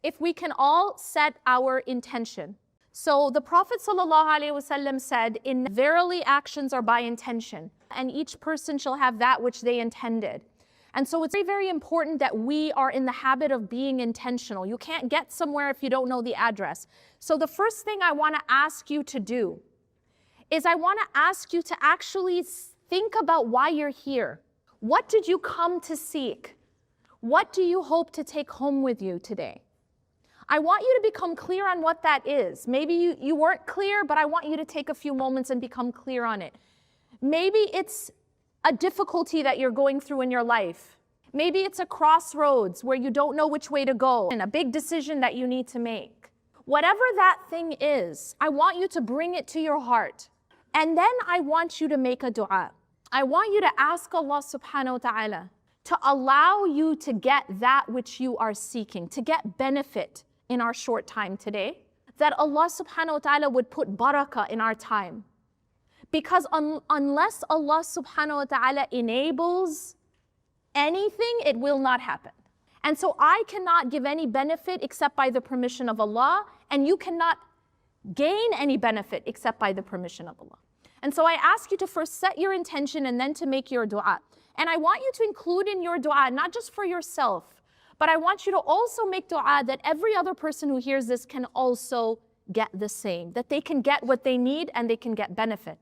if we can all set our intention. So the Prophet ﷺ said, verily actions are by intention, and each person shall have that which they intended. And so it's very, very important that we are in the habit of being intentional. You can't get somewhere if you don't know the address. So the first thing I want to ask you to do is I want to ask you to actually think about why you're here. What did you come to seek? What do you hope to take home with you today? I want you to become clear on what that is. Maybe you weren't clear, but I want you to take a few moments and become clear on it. Maybe it's a difficulty that you're going through in your life. Maybe it's a crossroads where you don't know which way to go and a big decision that you need to make. Whatever that thing is, I want you to bring it to your heart. And then I want you to make a dua. I want you to ask Allah subhanahu wa ta'ala to allow you to get that which you are seeking, to get benefit in our short time today, that Allah subhanahu wa ta'ala would put barakah in our time. Because unless Allah subhanahu wa ta'ala enables anything, it will not happen. And so I cannot give any benefit except by the permission of Allah, and you cannot gain any benefit except by the permission of Allah. And so I ask you to first set your intention and then to make your dua. And I want you to include in your dua, not just for yourself, but I want you to also make dua that every other person who hears this can also get the same, that they can get what they need and they can get benefit.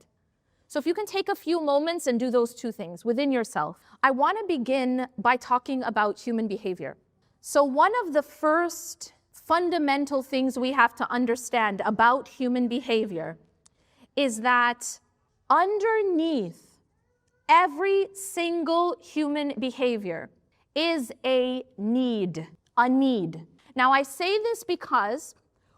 So if you can take a few moments and do those two things within yourself. I want to begin by talking about human behavior. So one of the first fundamental things we have to understand about human behavior is that underneath every single human behavior is a need, Now I say this because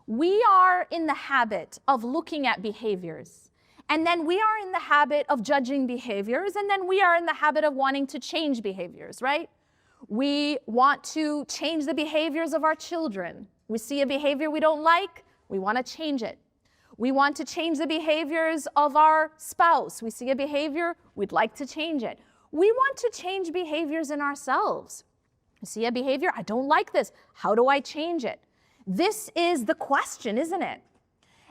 we are in the habit of looking at behaviors, and then we are in the habit of judging behaviors, and then we are in the habit of wanting to change behaviors, right? We want to change the behaviors of our children. We see a behavior we don't like, we want to change it. We want to change the behaviors of our spouse. We see a behavior, we'd like to change it. We want to change behaviors in ourselves. We see a behavior, I don't like this. How do I change it? This is the question, isn't it?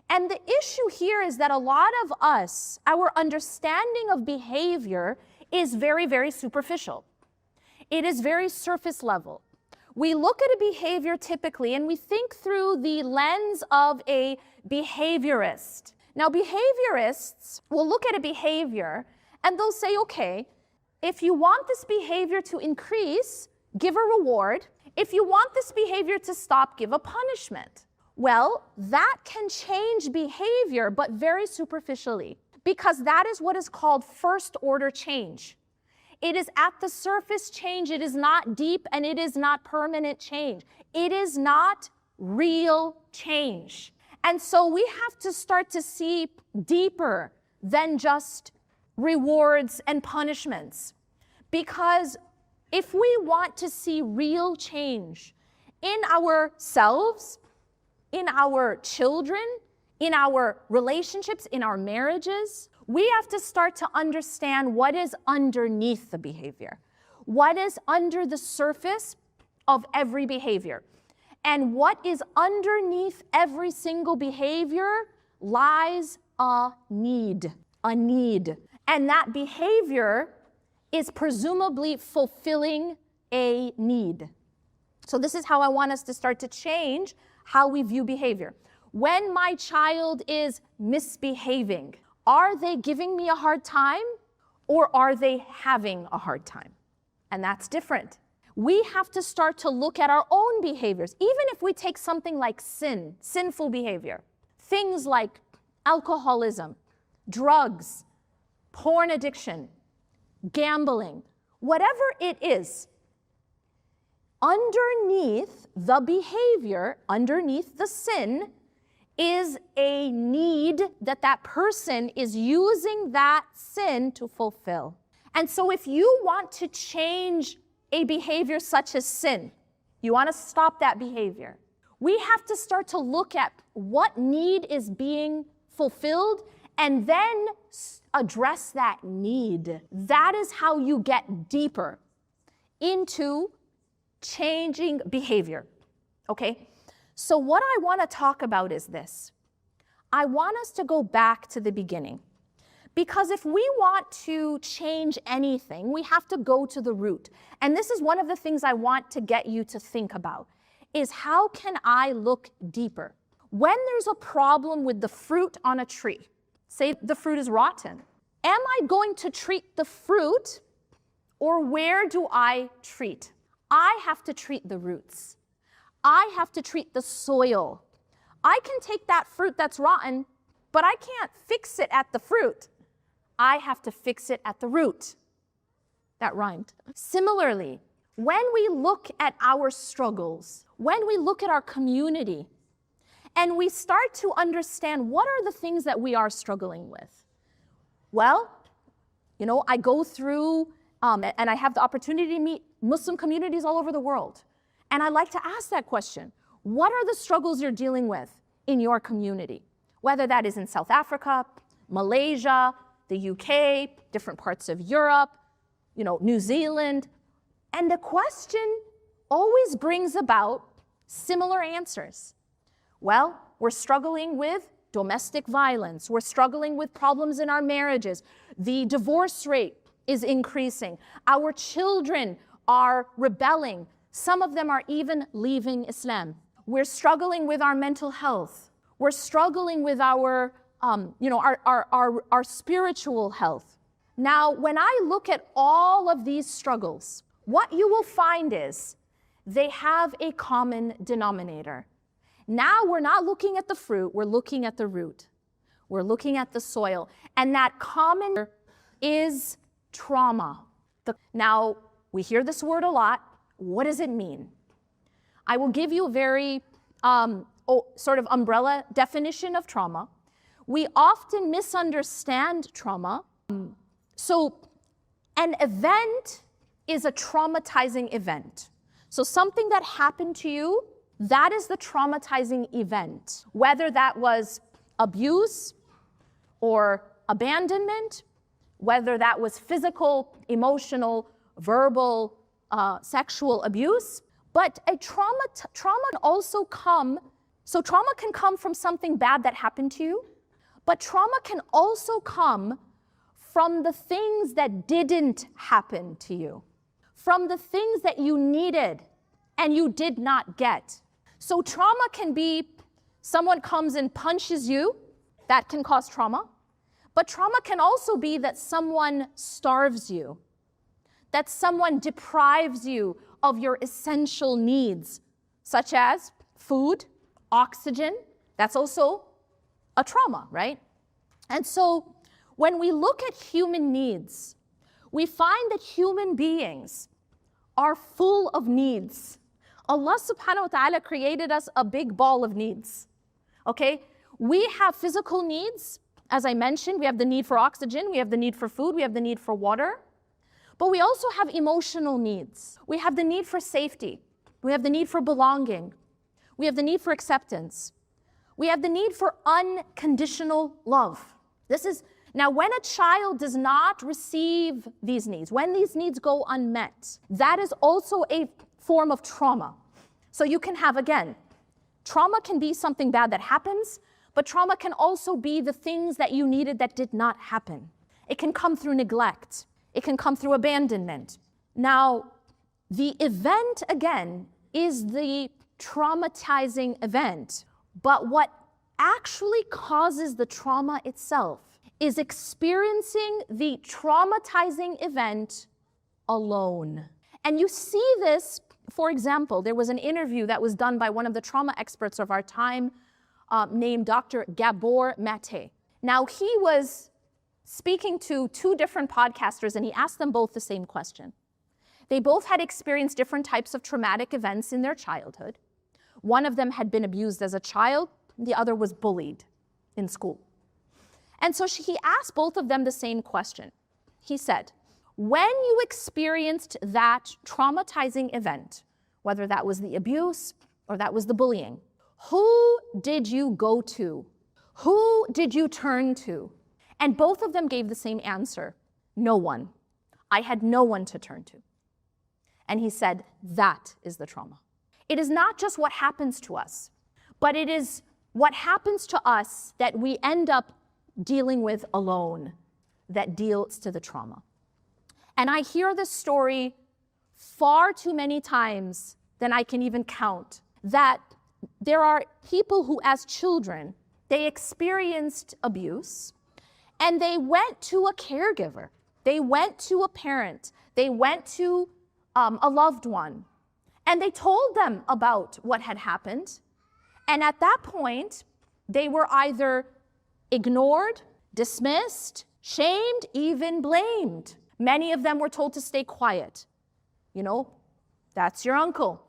And the issue here is that a lot of us, our understanding of behavior is very, very superficial. It is very surface level. We look at a behavior typically and we think through the lens of a behaviorist. Now, behaviorists will look at a behavior and they'll say, okay, if you want this behavior to increase, give a reward. If you want this behavior to stop, give a punishment. Well, that can change behavior, but very superficially, because that is what is called first order change. It is at the surface change, it is not deep, and it is not permanent change. It is not real change. And so we have to start to see deeper than just rewards and punishments. Because if we want to see real change in ourselves, in our children, in our relationships, in our marriages, we have to start to understand what is underneath the behavior, what is under the surface of every behavior. And what is underneath every single behavior lies a need. And that behavior is presumably fulfilling a need. So this is how I want us to start to change how we view behavior. When my child is misbehaving, are they giving me a hard time or are they having a hard time? And that's different. We have to start to look at our own behaviors. Even if we take something like sinful behavior, things like alcoholism, drugs, porn addiction, gambling, whatever it is, underneath the behavior, underneath the sin, is a need that that person is using that sin to fulfill. And so if you want to change a behavior such as sin, you want to stop that behavior, we have to start to look at what need is being fulfilled and then address that need. That is how you get deeper into changing behavior, okay? So what I want to talk about is this. I want us to go back to the beginning. Because if we want to change anything, we have to go to the root. And this is one of the things I want to get you to think about, is how can I look deeper? When there's a problem with the fruit on a tree, say the fruit is rotten, am I going to treat the fruit, or where do I treat? I have to treat the roots. I have to treat the soil. I can take that fruit that's rotten, but I can't fix it at the fruit. I have to fix it at the root. That rhymed. Similarly, when we look at our struggles, when we look at our community, and we start to understand what are the things that we are struggling with. Well, I go through, and I have the opportunity to meet Muslim communities all over the world. And I like to ask that question. What are the struggles you're dealing with in your community? Whether that is in South Africa, Malaysia, the UK, different parts of Europe, New Zealand. And the question always brings about similar answers. Well, we're struggling with domestic violence. We're struggling with problems in our marriages. The divorce rate is increasing. Our children are rebelling. Some of them are even leaving Islam. We're struggling with our mental health. We're struggling with our spiritual health. Now, when I look at all of these struggles, what you will find is they have a common denominator. Now we're not looking at the fruit, we're looking at the root. We're looking at the soil. And that common is trauma. Now, we hear this word a lot. What does it mean? I will give you a very sort of umbrella definition of trauma. We often misunderstand trauma. So an event is a traumatizing event. So something that happened to you, that is the traumatizing event. Whether that was abuse or abandonment, whether that was physical, emotional, verbal, sexual abuse. But a trauma can also come, so trauma can come from something bad that happened to you, but trauma can also come from the things that didn't happen to you, from the things that you needed and you did not get. So trauma can be someone comes and punches you, that can cause trauma. But trauma can also be that someone starves you, that someone deprives you of your essential needs, such as food, oxygen. That's also a trauma, right? And so when we look at human needs, we find that human beings are full of needs. Allah subhanahu wa ta'ala created us a big ball of needs, okay? We have physical needs. As I mentioned, we have the need for oxygen, we have the need for food, we have the need for water. But we also have emotional needs. We have the need for safety. We have the need for belonging. We have the need for acceptance. We have the need for unconditional love. Now, when a child does not receive these needs, when these needs go unmet, that is also a form of trauma. So you can have, again, trauma can be something bad that happens, but trauma can also be the things that you needed that did not happen. It can come through neglect. It can come through abandonment. Now, the event, again, is the traumatizing event. But what actually causes the trauma itself is experiencing the traumatizing event alone. And you see this, for example, there was an interview that was done by one of the trauma experts of our time named Dr. Gabor Mate. Now, he was speaking to two different podcasters, and he asked them both the same question. They both had experienced different types of traumatic events in their childhood. One of them had been abused as a child, the other was bullied in school. And so he asked both of them the same question. He said, when you experienced that traumatizing event, whether that was the abuse or that was the bullying, who did you go to? Who did you turn to? And both of them gave the same answer, no one. I had no one to turn to. And he said, that is the trauma. It is not just what happens to us. But it is what happens to us that we end up dealing with alone that deals to the trauma. And I hear this story far too many times than I can even count, that there are people who, as children, they experienced abuse and they went to a caregiver, they went to a parent, they went to a loved one, and they told them about what had happened. And at that point, they were either ignored, dismissed, shamed, even blamed. Many of them were told to stay quiet. You know, that's your uncle,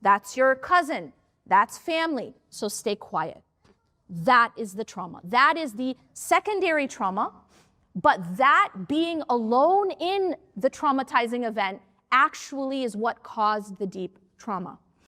that's your cousin, that's family, so stay quiet. That is the trauma. That is the secondary trauma, but that being alone in the traumatizing event actually is what caused the deep trauma.